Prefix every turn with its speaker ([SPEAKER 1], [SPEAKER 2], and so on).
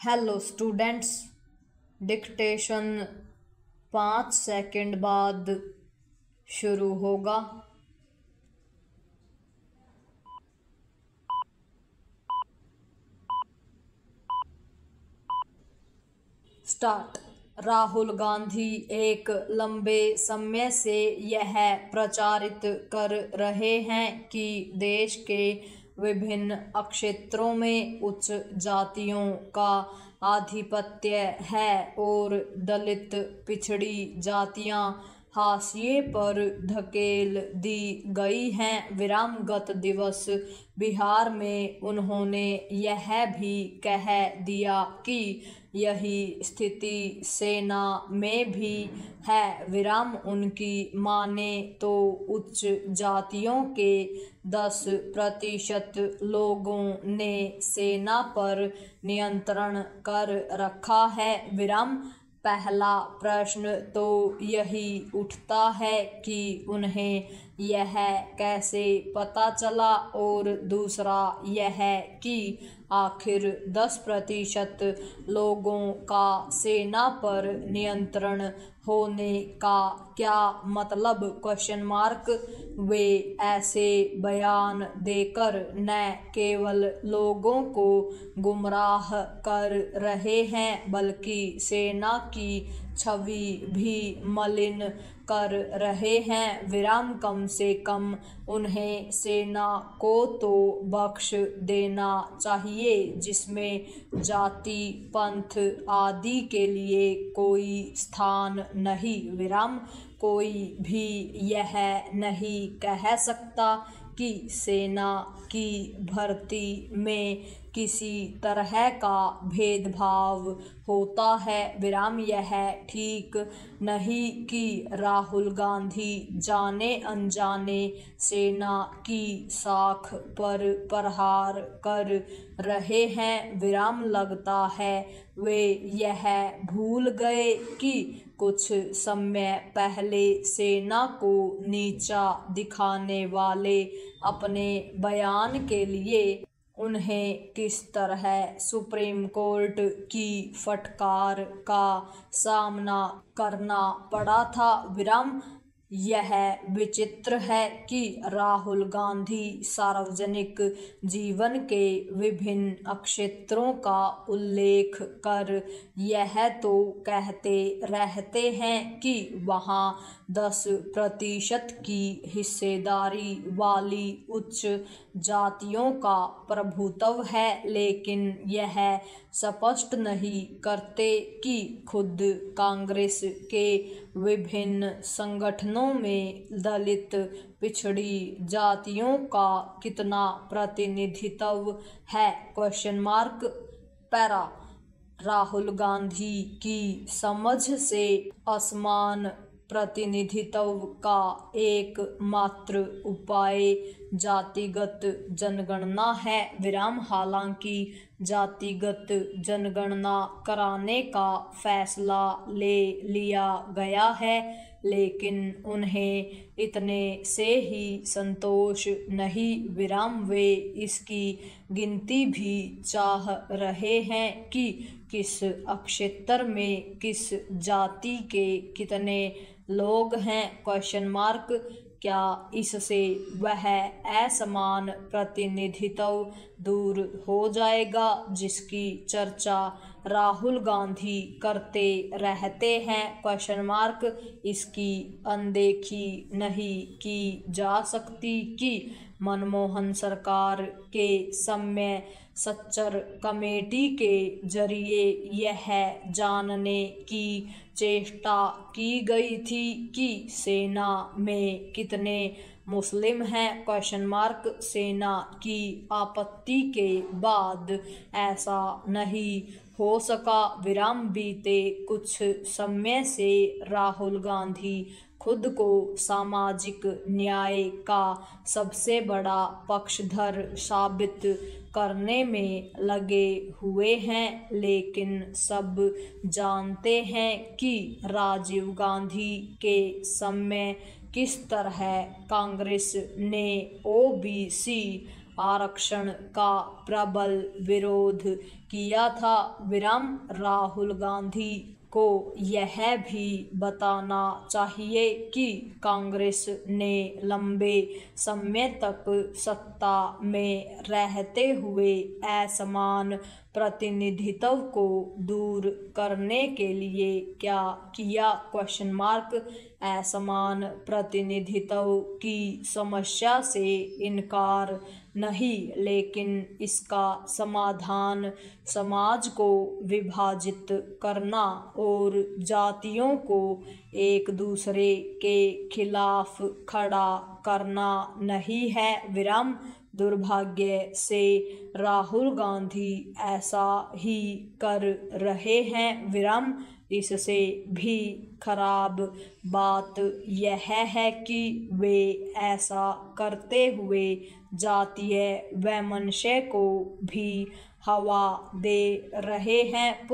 [SPEAKER 1] Hello students, dictation 5 second बाद शुरू होगा। स्टार्ट। राहुल गांधी एक लंबे समय से यह प्रचारित कर रहे हैं कि देश के विभिन्न क्षेत्रों में उच्च जातियों का आधिपत्य है और दलित पिछड़ी जातियां हाशिए पर धकेल दी गई हैं। गत दिवस बिहार में उन्होंने यह भी कह दिया कि यही स्थिति सेना में भी है। उनकी माने तो उच्च जातियों के 10% लोगों ने सेना पर नियंत्रण कर रखा है। पहला प्रश्न तो यही उठता है कि उन्हें यह कैसे पता चला, और दूसरा यह कि आखिर 10% लोगों का सेना पर नियंत्रण होने का क्या मतलब? वे ऐसे बयान देकर न केवल लोगों को गुमराह कर रहे हैं बल्कि सेना की छवि भी मलिन कर रहे हैं। कम से कम उन्हें सेना को तो बख्श देना चाहिए जिसमें जाति पंथ आदि के लिए कोई स्थान नहीं। कोई भी यह नहीं कह सकता कि सेना की भर्ती में किसी तरह का भेदभाव होता है। यह ठीक नहीं कि राहुल गांधी जाने अनजाने सेना की साख पर प्रहार कर रहे हैं। लगता है वे यह भूल गए कि कुछ समय पहले सेना को नीचा दिखाने वाले अपने बयान के लिए उन्हें किस तरह सुप्रीम कोर्ट की फटकार का सामना करना पड़ा था। यह विचित्र है कि राहुल गांधी सार्वजनिक जीवन के विभिन्न क्षेत्रों का उल्लेख कर यह तो कहते रहते हैं कि वहां 10% की हिस्सेदारी वाली उच्च जातियों का प्रभुत्व है, लेकिन यह स्पष्ट नहीं करते कि खुद कांग्रेस के विभिन्न संगठनों में दलित पिछड़ी जातियों का कितना प्रतिनिधित्व है। पैरा। राहुल गांधी की समझ से असमान प्रतिनिधित्व का एकमात्र उपाय जातिगत जनगणना है। हालांकि जातिगत जनगणना कराने का फैसला ले लिया गया है, लेकिन उन्हें इतने से ही संतोष नहीं। वे इसकी गिनती भी चाह रहे हैं कि किस क्षेत्र में किस जाति के कितने लोग हैं। क्या इससे वह असमान प्रतिनिधित्व दूर हो जाएगा जिसकी चर्चा राहुल गांधी करते रहते हैं? इसकी अनदेखी नहीं की जा सकती कि मनमोहन सरकार के समय सच्चर कमेटी के जरिए यह जानने की चेष्टा की गई थी कि सेना में कितने मुस्लिम हैं। सेना की आपत्ति के बाद ऐसा नहीं हो सका। बीते कुछ समय से राहुल गांधी खुद को सामाजिक न्याय का सबसे बड़ा पक्षधर साबित करने में लगे हुए हैं, लेकिन सब जानते हैं कि राजीव गांधी के समय किस तरह कांग्रेस ने ओबीसी आरक्षण का प्रबल विरोध किया था। विराम राहुल गांधी को यह भी बताना चाहिए कि कांग्रेस ने लंबे समय तक सत्ता में रहते हुए असमान प्रतिनिधित्व को दूर करने के लिए क्या किया? असमान प्रतिनिधित्व की समस्या से इनकार नहीं, लेकिन इसका समाधान समाज को विभाजित करना और जातियों को एक दूसरे के खिलाफ खड़ा करना नहीं है। विराम दुर्भाग्य से राहुल गांधी ऐसा ही कर रहे हैं। विराम इससे भी खराब बात यह है कि वे ऐसा करते हुए जातीय वैमनस्य को भी हवा दे रहे हैं।